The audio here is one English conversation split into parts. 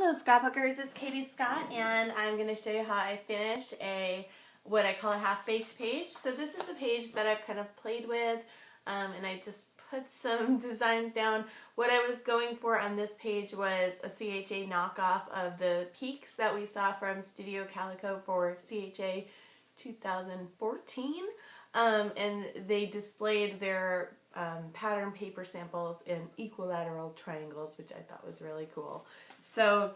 Hello Scrapbookers, it's Katie Scott and I'm going to show you how I finished what I call a half-baked page. So this is a page that I've kind of played with and I just put some designs down. What I was going for on this page was a CHA knockoff of the peaks that we saw from Studio Calico for CHA 2014 and they displayed their pattern paper samples in equilateral triangles, which I thought was really cool. So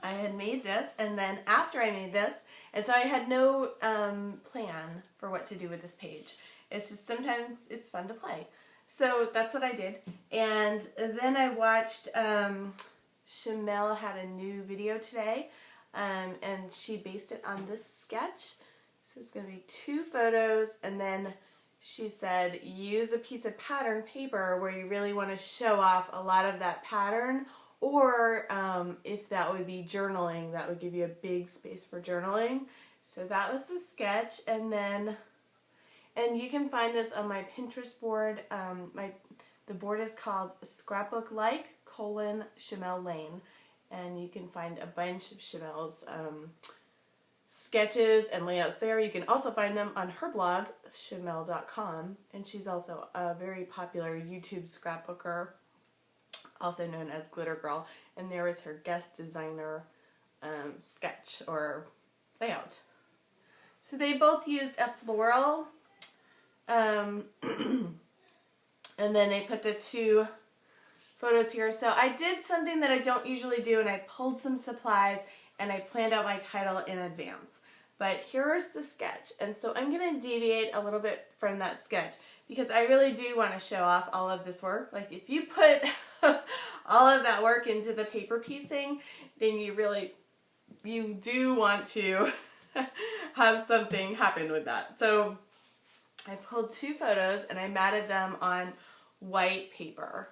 I had made this, and then after I made this, and so I had no plan for what to do with this page. It's just sometimes it's fun to play. So that's what I did. And then I watched, Shamel had a new video today, and she based it on this sketch. So it's going to be 2 photos, and then she said use a piece of pattern paper where you really want to show off a lot of that pattern, or if that would be journaling, that would give you a big space for journaling. So that was the sketch, and you can find this on my Pinterest board. The board is called Scrapbook Shamel Lane, and you can find a bunch of Shamel's sketches and layouts there. You can also find them on her blog, shamel.com, and she's also a very popular YouTube scrapbooker, also known as Glitter Girl, and there is her guest designer sketch or layout. So they both used a floral, and then they put the 2 photos here. So I did something that I don't usually do, and I pulled some supplies and I planned out my title in advance. But here's the sketch, and so I'm going to deviate a little bit from that sketch because I really do want to show off all of this work. Like if you put all of that work into the paper piecing, then you do want to have something happen with that. So I pulled 2 photos and I matted them on white paper.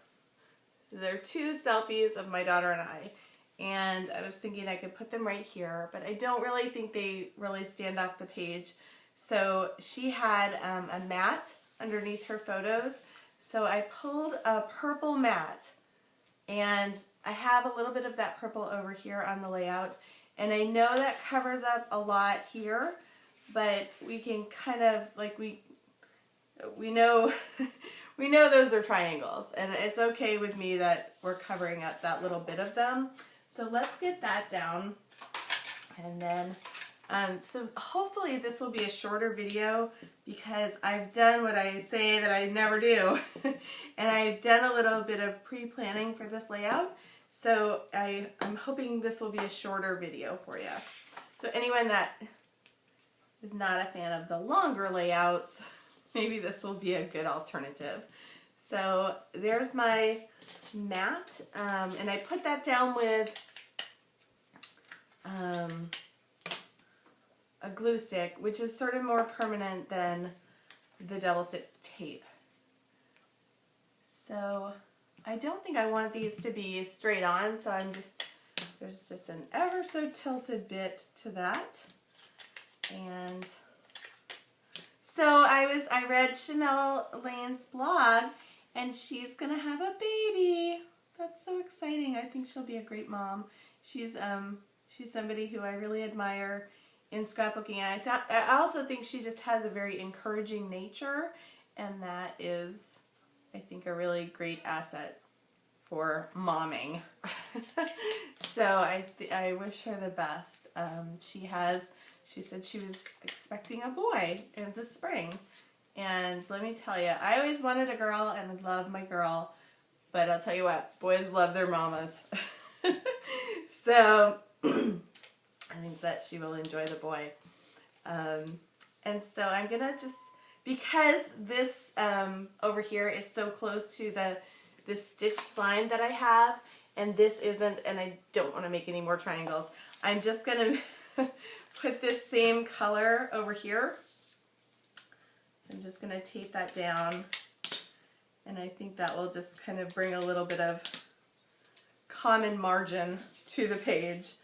So they're 2 selfies of my daughter and I. And I was thinking I could put them right here, but I don't really think they really stand off the page. So she had a mat underneath her photos. So I pulled a purple mat, and I have a little bit of that purple over here on the layout. And I know that covers up a lot here, but we can kind of, like, we know we know those are triangles, and it's okay with me that we're covering up that little bit of them. So let's get that down, and then, so hopefully this will be a shorter video because I've done what I say that I never do, and I've done a little bit of pre-planning for this layout, so I'm hoping this will be a shorter video for you. So anyone that is not a fan of the longer layouts, maybe this will be a good alternative. So there's my mat, and I put that down with a glue stick, which is sort of more permanent than the double stick tape. So I don't think I want these to be straight on, so there's just an ever so tilted bit to that. And so I read Shamel Lane's blog, and she's gonna have a baby. That's so exciting. I think she'll be a great mom. She's somebody who I really admire in scrapbooking, and I also think she just has a very encouraging nature, and that is, I think, a really great asset for momming. So I wish her the best. She said she was expecting a boy in the spring. And let me tell you, I always wanted a girl and I love my girl, but I'll tell you what, boys love their mamas. So I think that she will enjoy the boy. And so I'm going to just, because this over here is so close to the stitched line that I have, and this isn't, and I don't want to make any more triangles, I'm just going to put this same color over here. I'm just going to tape that down, and I think that will just kind of bring a little bit of common margin to the page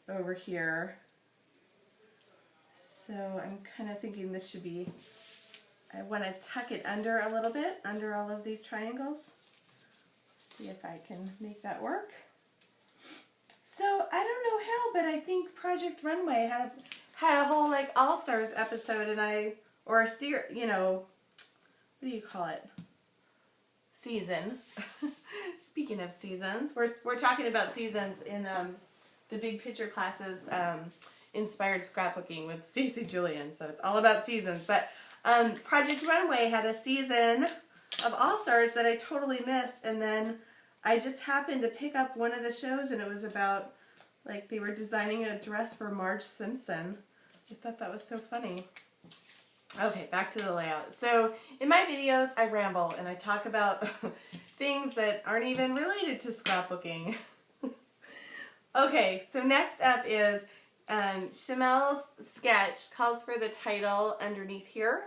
over here. So I'm kind of thinking this should be, I want to tuck it under a little bit, under all of these triangles. See if I can make that work. So I don't know how, but I think Project Runway had a whole like All Stars episode, and or a you know, what do you call it? Season. Speaking of seasons, we're talking about seasons in the Big Picture classes, inspired scrapbooking with Stacy Julian. So it's all about seasons. But Project Runway had a season of All Stars that I totally missed, and then I just happened to pick up one of the shows, and it was about, like, they were designing a dress for Marge Simpson. I thought that was so funny. Okay, back to the layout. So in my videos, I ramble, and I talk about things that aren't even related to scrapbooking. Okay, so next up is Chamel's sketch calls for the title underneath here.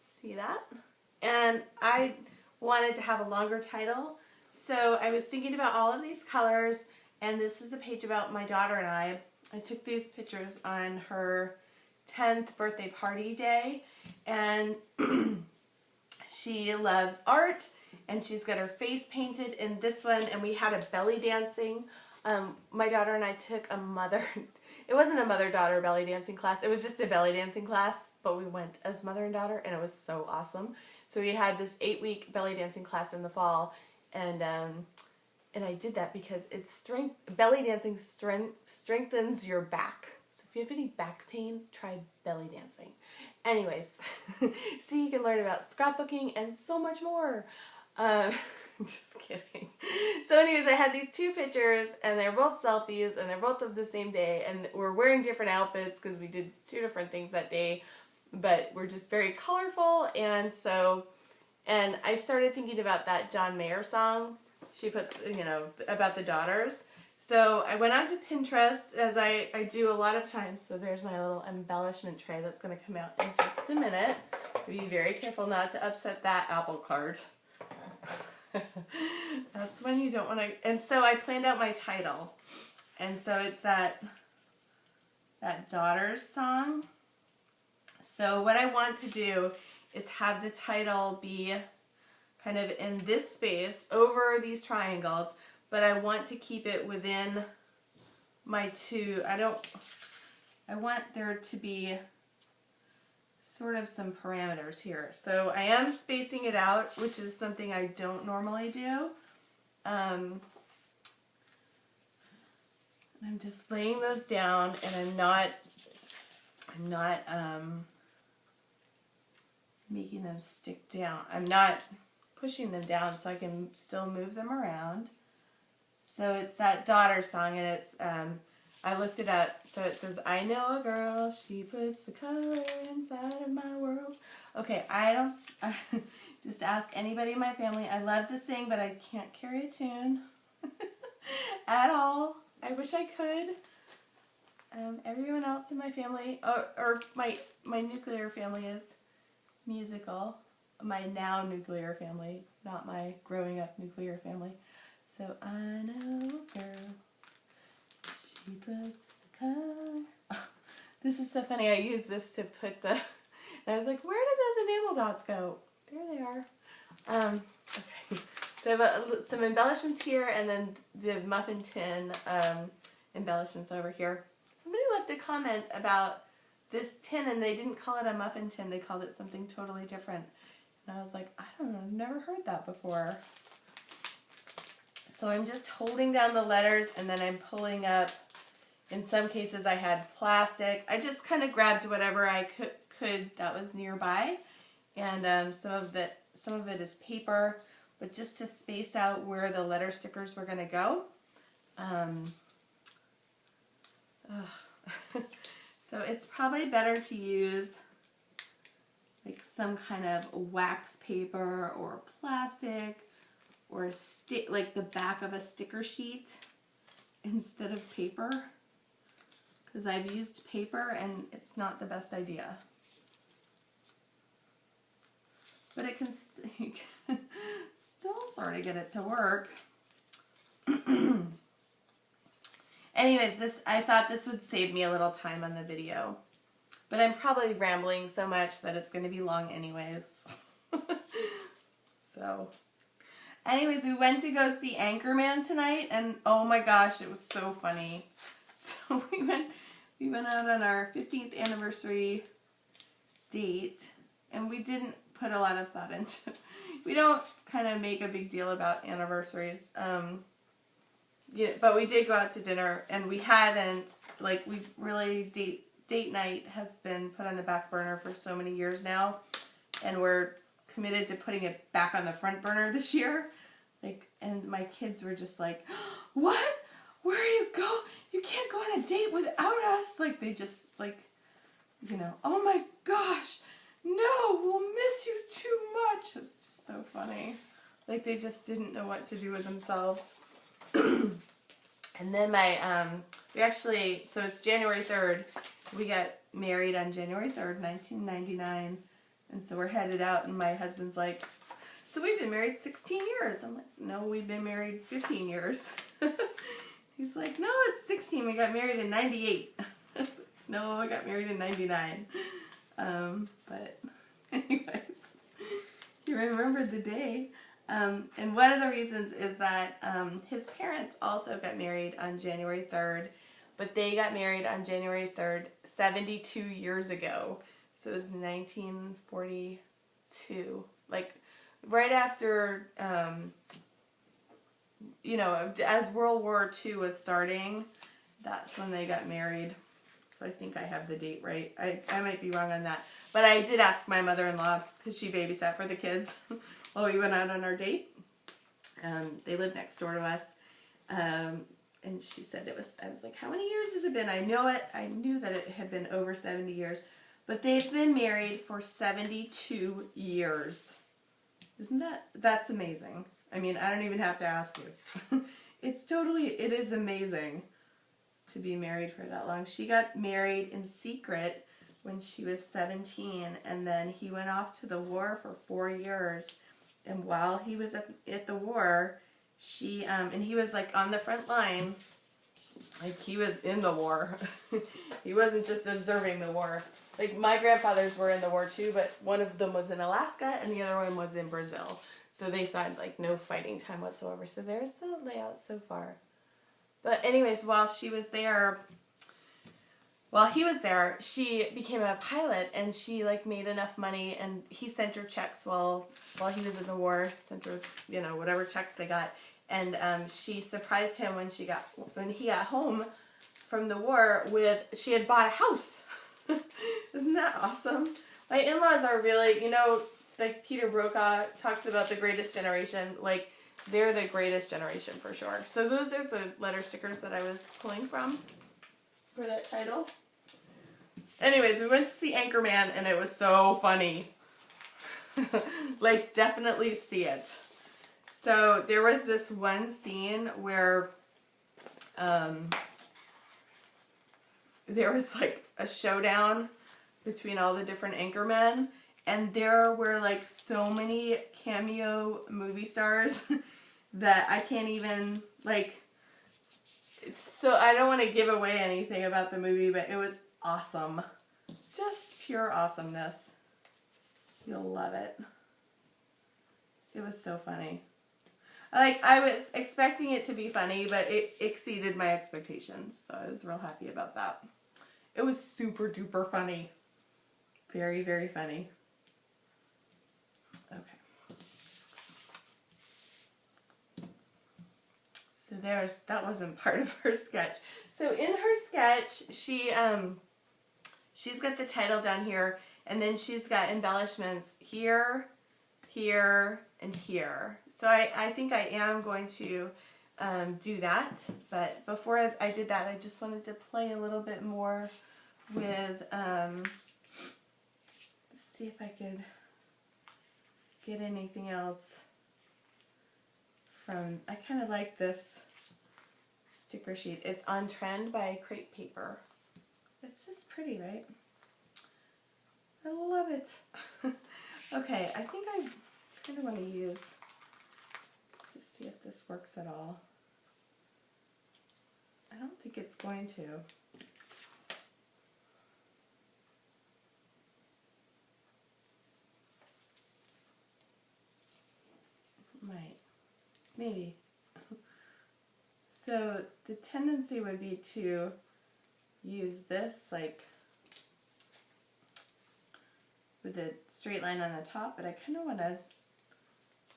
See that? And I wanted to have a longer title, so I was thinking about all of these colors, and this is a page about my daughter and I. I took these pictures on her 10th birthday party day, and she loves art, and she's got her face painted in this one, and we had a belly dancing. My daughter and I took it wasn't a mother-daughter belly dancing class, it was just a belly dancing class, but we went as mother and daughter, and it was so awesome. So we had this 8-week belly dancing class in the fall, and I did that because belly dancing strengthens your back. So if you have any back pain, try belly dancing. Anyways, so you can learn about scrapbooking and so much more. Just kidding. So anyways, I had these two pictures, and they're both selfies, and they're both of the same day, and we're wearing different outfits because we did 2 different things that day, but we're just very colorful. And I started thinking about that John Mayer song she puts, you know, about the daughters. So I went onto Pinterest, as I do a lot of times. So there's my little embellishment tray that's going to come out in just a minute. Be very careful not to upset that apple cart. That's when you don't want to. And so I planned out my title. And so it's that Daughters song. So what I want to do is have the title be kind of in this space over these triangles, but I want to keep it within my two. I want there to be sort of some parameters here. So I am spacing it out, which is something I don't normally do. I'm just laying those down, and I'm not making them stick down. I'm not pushing them down, so I can still move them around. So it's that Daughter song, and it's I looked it up. So it says, I know a girl, she puts the color inside of my world. Okay, just ask anybody in my family. I love to sing, but I can't carry a tune at all. I wish I could. Everyone else in my family, or my nuclear family, is musical. My now nuclear family, not my growing up nuclear family. So I know a girl, she puts the color. Oh, this is so funny. I used this to put and I was like, where did those enamel dots go? There they are. Okay. So I have some embellishments here, and then the muffin tin embellishments over here. Somebody left a comment about this tin, and they didn't call it a muffin tin. They called it something totally different. And I was like, I don't know, I've never heard that before. So I'm just holding down the letters, and then I'm pulling up. In some cases I had plastic. I just kind of grabbed whatever I could that was nearby. And some of it is paper, but just to space out where the letter stickers were going to go. So it's probably better to use like some kind of wax paper or plastic, or like the back of a sticker sheet instead of paper, because I've used paper and it's not the best idea. But it can still sort of get it to work. Anyways, I thought this would save me a little time on the video. But I'm probably rambling so much that it's going to be long anyways. So, Anyways, we went to go see Anchorman tonight, and oh my gosh, it was so funny. So we went out on our 15th anniversary date, and we didn't put a lot of thought into it. We don't kind of make a big deal about anniversaries. Yeah, but we did go out to dinner, and we haven't, like, we've really, date night has been put on the back burner for so many years now, and we're committed to putting it back on the front burner this year. Like, and my kids were just like, what? Where are you go? You can't go on a date without us. Like, they just, like, you know, oh my gosh, no, we'll miss you too much. It was just so funny. Like, they just didn't know what to do with themselves. And then we actually, so it's January 3rd. We got married on January 3rd, 1999. And so we're headed out, and my husband's like, so we've been married 16 years. I'm like, no, we've been married 15 years. He's like, no, it's 16. We got married in 98. No, I got married in 99. But anyways, he remembered the day. And one of the reasons is that his parents also got married on January 3rd, but they got married on January 3rd 72 years ago. So it was 1942. Like, right after, you know, as World War II was starting, that's when they got married. So I think I have the date right. I might be wrong on that. But I did ask my mother-in-law, because she babysat for the kids while we went out on our date. They lived next door to us. And she said I was like, how many years has it been? I knew that it had been over 70 years. But they've been married for 72 years. That's amazing. I mean, I don't even have to ask you. It is amazing to be married for that long. She got married in secret when she was 17, and then he went off to the war for 4 years. And while he was at the war, and he was like on the front line, like he was in the war. He wasn't just observing the war. Like, my grandfathers were in the war too, but one of them was in Alaska and the other one was in Brazil. So they saw like no fighting time whatsoever. So there's the layout so far. But anyways, while he was there, she became a pilot, and she like made enough money, and he sent her checks while he was in the war, sent her, you know, whatever checks they got. And she surprised him when he got home from the war she had bought a house. Isn't that awesome? My in-laws are really, you know, like Peter Brokaw talks about the greatest generation, like they're the greatest generation for sure. So those are the letter stickers that I was pulling from for that title. Anyways, we went to see Anchorman, and it was so funny. Like, definitely see it. So there was this one scene where there was like a showdown between all the different Anchormen, and there were like so many cameo movie stars that I can't even, like, so I don't want to give away anything about the movie, but it was awesome. Just pure awesomeness. You'll love it. It was so funny. Like, I was expecting it to be funny, but it exceeded my expectations, so I was real happy about that. It was super duper funny. Very, very funny. Okay. So that wasn't part of her sketch. So in her sketch, she's got the title down here, and then she's got embellishments here, here, and here. So I think I am going to do that, but before I did that, I just wanted to play a little bit more with, see if I could get anything else from, I kind of like this sticker sheet. It's On Trend by Crepe Paper. It's just pretty, right? I love it. Okay, I think I kind of want to use, to see if this works at all. I don't think it's going to. Might. maybe. So the tendency would be to use this like with a straight line on the top, but I kind of want to,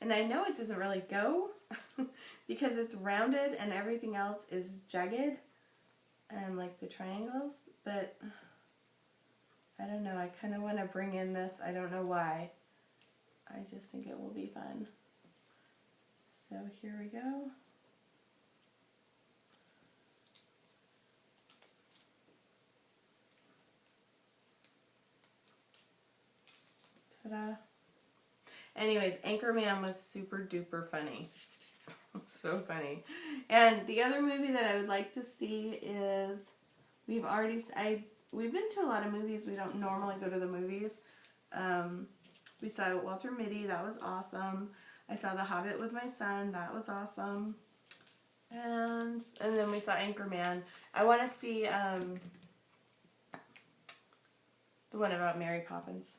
and I know it doesn't really go because it's rounded and everything else is jagged and like the triangles, but I don't know, I kind of want to bring in this, I don't know why, I just think it will be fun. So here we go. Ta-da. Anyways, Anchorman was super duper funny. So funny. And the other movie that I would like to see is, we've been to a lot of movies. We don't normally go to the movies. We saw Walter Mitty. That was awesome. I saw The Hobbit with my son. That was awesome. And then we saw Anchorman. I want to see the one about Mary Poppins.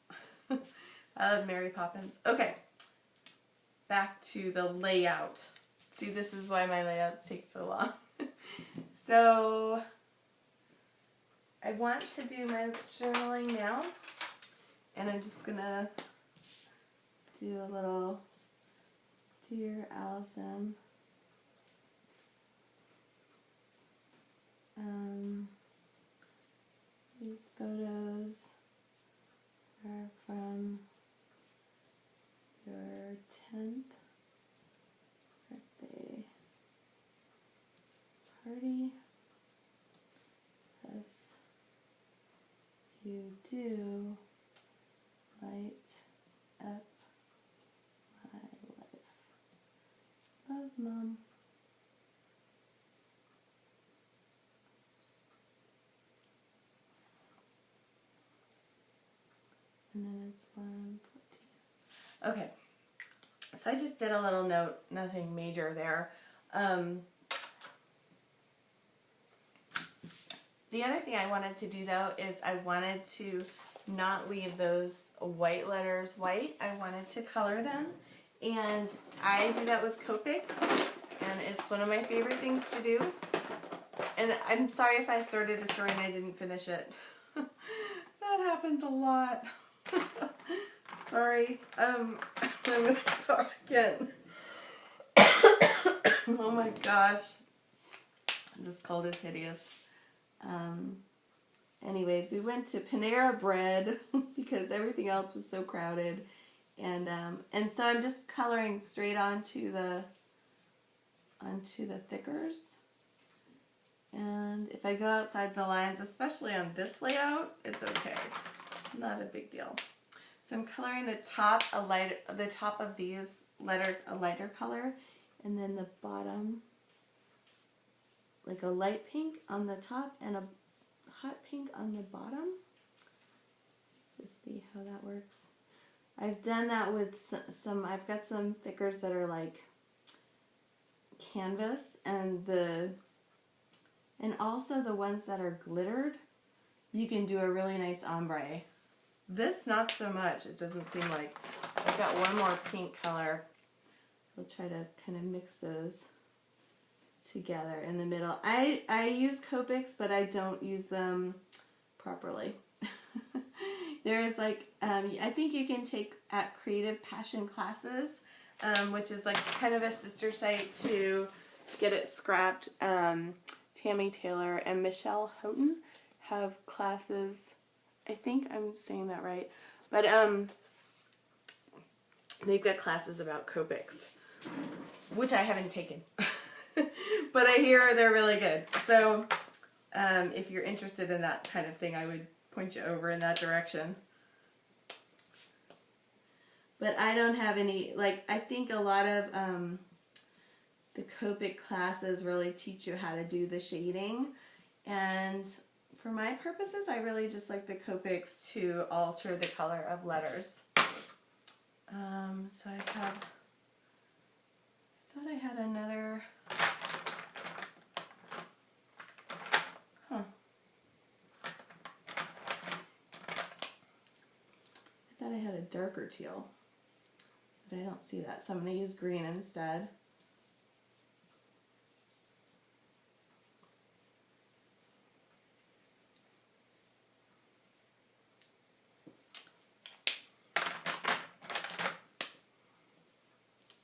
I love Mary Poppins. Okay. Back to the layout. See, this is why my layouts take so long. So, I want to do my journaling now. And I'm just going to do a little Dear Allison. These photos are from your 10th birthday party. Yes, you do light up my life. Love, Mom. And then it's 1:14. Okay, so I just did a little note, nothing major there. The other thing I wanted to do though is I wanted to not leave those white letters white. I wanted to color them, and I do that with Copics, and it's one of my favorite things to do. And I'm sorry if I started a story and I didn't finish it. That happens a lot. Sorry. I'm gonna cough again. Oh my gosh. This cold is hideous. Anyways, we went to Panera Bread because everything else was so crowded. And so I'm just coloring straight onto the thickers. And if I go outside the lines, especially on this layout, it's okay. Not a big deal. So I'm coloring the top of these letters a lighter color, and then the bottom like a light pink on the top and a hot pink on the bottom. Let's just see how that works. I've done that with some, I've got some thickers that are like canvas, and also the ones that are glittered, you can do a really nice ombre. This, not so much. It doesn't seem like. I've got one more pink color. I'll try to kind of mix those together in the middle. I use Copics, but I don't use them properly. There's like, I think you can take at Creative Passion classes, which is like kind of a sister site to Get It Scrapped. Tammy Taylor and Michelle Houghton have classes. I think I'm saying that right. But they've got classes about Copics, which I haven't taken. But I hear they're really good. So if you're interested in that kind of thing, I would point you over in that direction. But I don't have any, like, I think a lot of the Copic classes really teach you how to do the shading. And for my purposes, I really just like the Copics to alter the color of letters. So I thought I had another, I thought I had a darker teal, but I don't see that, so I'm going to use green instead.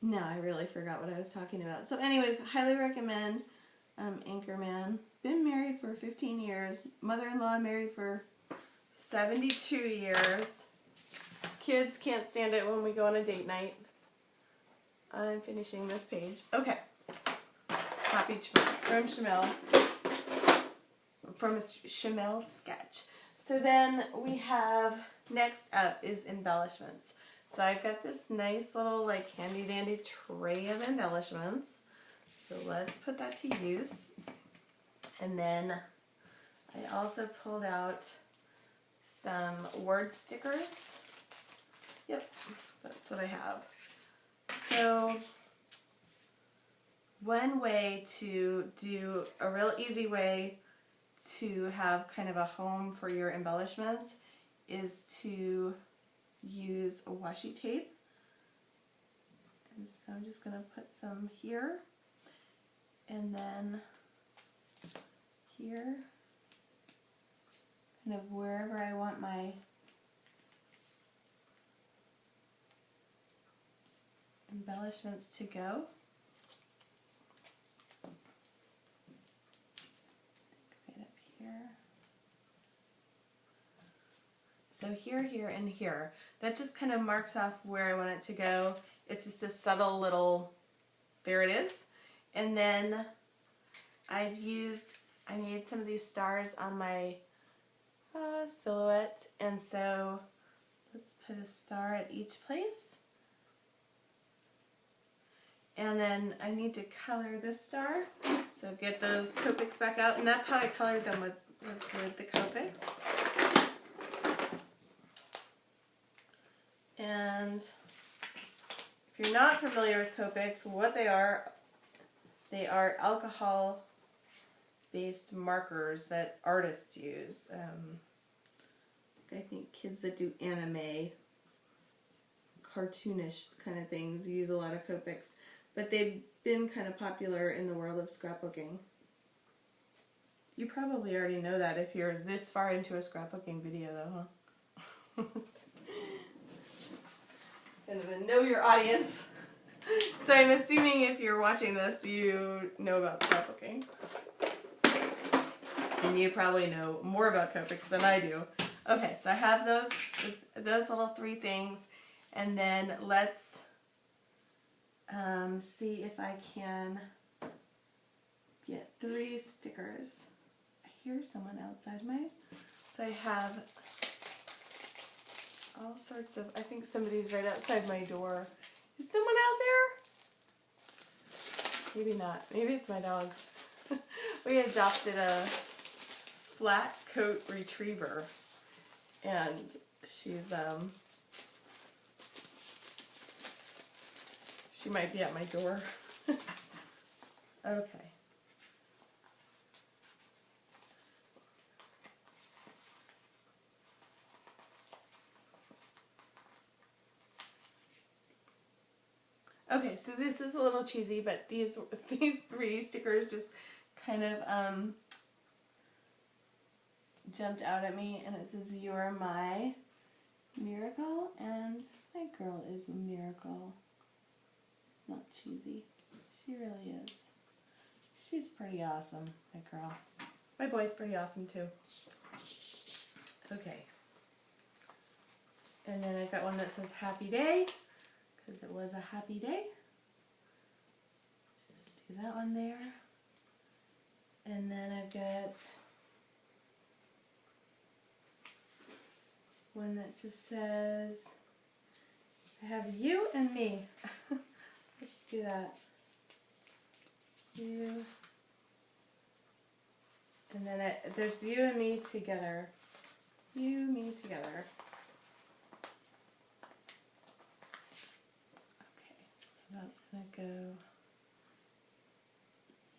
No, I really forgot what I was talking about. So anyways, highly recommend Anchorman. Been married for 15 years. Mother-in-law married for 72 years. Kids can't stand it when we go on a date night. I'm finishing this page. Okay. Copy from Shamel. From a Shamel sketch. So then we have, next up is embellishments. So I've got this nice little like handy dandy tray of embellishments. So let's put that to use. And then I also pulled out some word stickers. Yep, that's what I have. So one way to do a real easy way to have kind of a home for your embellishments is to use a washi tape. And so I'm just going to put some here and then here, kind of wherever I want my embellishments to go. Right up here. So here, here, and here. That just kind of marks off where I want it to go. It's just a subtle little, there it is. And then I made some of these stars on my silhouette, and so let's put a star at each place. And then I need to color this star, so get those Copics back out, and that's how I colored them, was with the Copics. And if you're not familiar with Copics, what they are alcohol-based markers that artists use. I think kids that do anime, cartoonish kind of things use a lot of Copics, but they've been kind of popular in the world of scrapbooking. You probably already know that if you're this far into a scrapbooking video though, huh? Kind of know your audience. So I'm assuming if you're watching this, you know about scrapbooking. And you probably know more about Copics than I do. Okay, so I have those little three things, and then let's see if I can get 3 stickers. I hear someone outside so I have all sorts of, I think somebody's right outside my door. Is someone out there? Maybe not. Maybe it's my dog. We adopted a flat coat retriever, and she's she might be at my door. Okay. Okay, so this is a little cheesy, but these 3 stickers just kind of jumped out at me, and it says, "You're my miracle," and my girl is a miracle. It's not cheesy. She really is. She's pretty awesome, my girl. My boy's pretty awesome too. Okay. And then I've got one that says "Happy Day," because it was a happy day. Just do that one there. And then I've got one that just says, "I have you and me." Let's do that. You. And then there's you and me together. You, me together. Okay, so that's going to go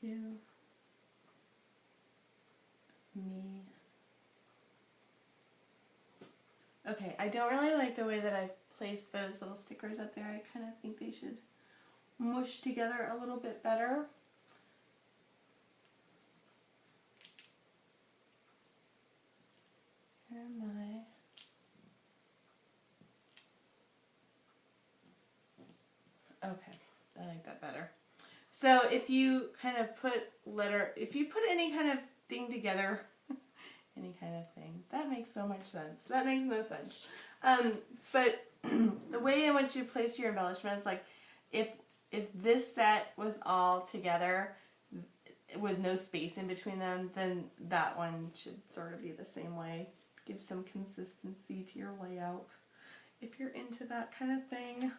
you, me. Okay, I don't really like the way that I placed those little stickers up there. I kind of think they should mush together a little bit better. Where am I? Okay. I like that better. So if you kind of if you put any kind of thing together, any kind of thing, that makes so much sense. That makes no sense. But the way in which you place your embellishments, like if this set was all together with no space in between them, then that one should sort of be the same way. Give some consistency to your layout. If you're into that kind of thing,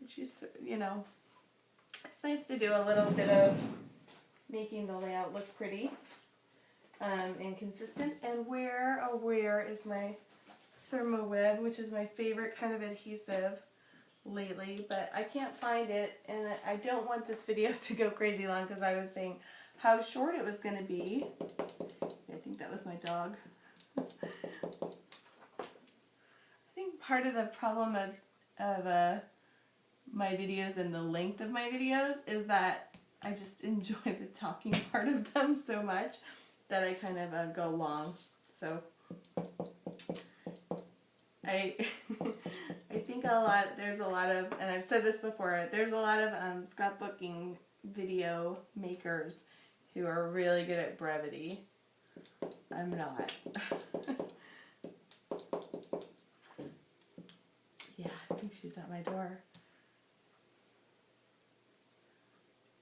which you know, it's nice to do a little bit of making the layout look pretty and consistent. And where is my Thermo Web, which is my favorite kind of adhesive lately, but I can't find it, and I don't want this video to go crazy long because I was saying how short it was going to be. I think that was my dog. I think part of the problem of my videos and the length of my videos is that I just enjoy the talking part of them so much that I kind of go long. So I think there's a lot of, and I've said this before, there's a lot of scrapbooking video makers who are really good at brevity. I'm not. Yeah, I think she's at my door.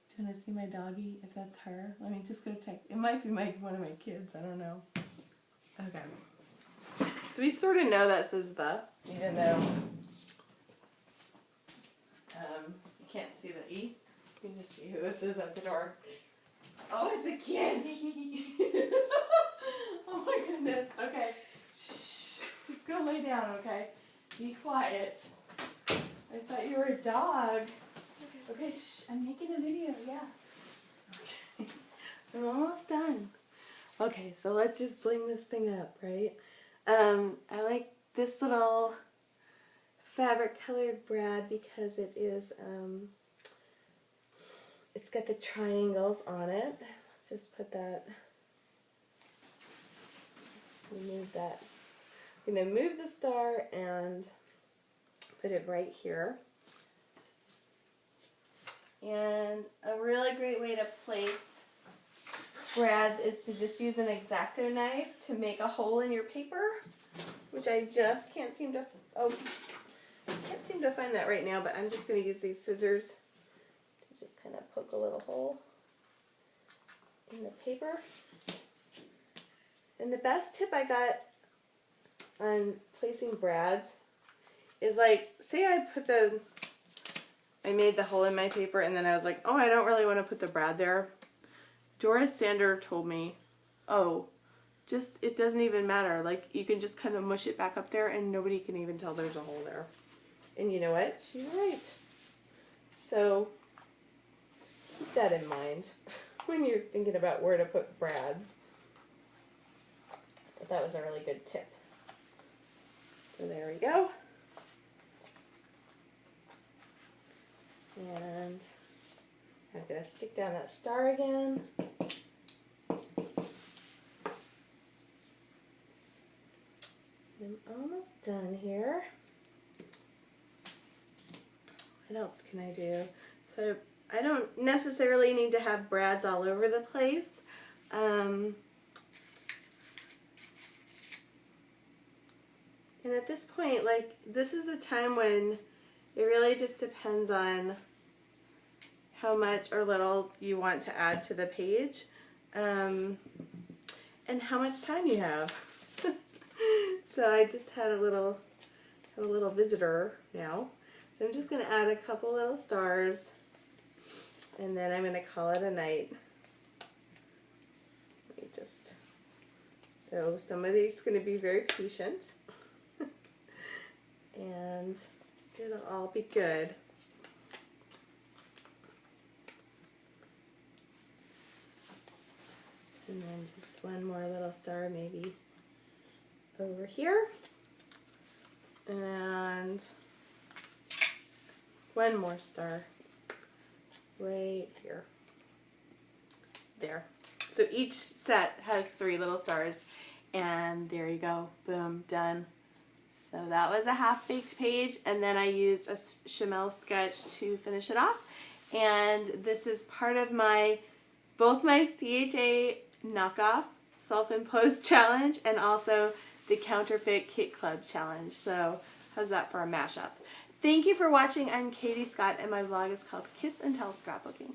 Do you want to see my doggy, if that's her? Let me just go check. It might be one of my kids, I don't know. Okay. So we sort of know that says the, even though you can't see the E. You can just see who this is at the door. Oh, it's a kid! Oh my goodness. Okay. Shh. Just go lay down, okay? Be quiet. I thought you were a dog. Okay, shh. I'm making a video, yeah. Okay. I'm almost done. Okay, so let's just bling this thing up, right? I like this little fabric colored brad because it is, it's got the triangles on it. Let's just put that, remove that. I'm going to move the star and put it right here. And a really great way to place brads is to just use an X-Acto knife to make a hole in your paper, which I just can't seem to, can't seem to find that right now, but I'm just going to use these scissors to just kind of poke a little hole in the paper. And the best tip I got on placing brads is, like, say I made the hole in my paper and then I was like, oh, I don't really want to put the brad there. Doris Sander told me, oh, it doesn't even matter. Like, you can just kind of mush it back up there and nobody can even tell there's a hole there. And you know what? She's right. So keep that in mind when you're thinking about where to put brads. But that was a really good tip. So there we go. And I'm going to stick down that star again. I'm almost done here. What else can I do? So I don't necessarily need to have brads all over the place. And at this point, like, this is a time when it really just depends on how much or little you want to add to the page, and how much time you have. So I just had a little visitor now. So I'm just going to add a couple little stars, and then I'm going to call it a night. Let me just, so somebody's going to be very patient, and it'll all be good. And then just one more little star maybe over here. And one more star right here. There. So each set has 3 little stars. And there you go. Boom. Done. So that was a half-baked page, and then I used a Chamel sketch to finish it off. And this is part of both my CHA knockoff self-imposed challenge and also the counterfeit kit club challenge. So how's that for a mashup? Thank you for watching. I'm Katie Scott, and my vlog is called Kiss and Tell Scrapbooking.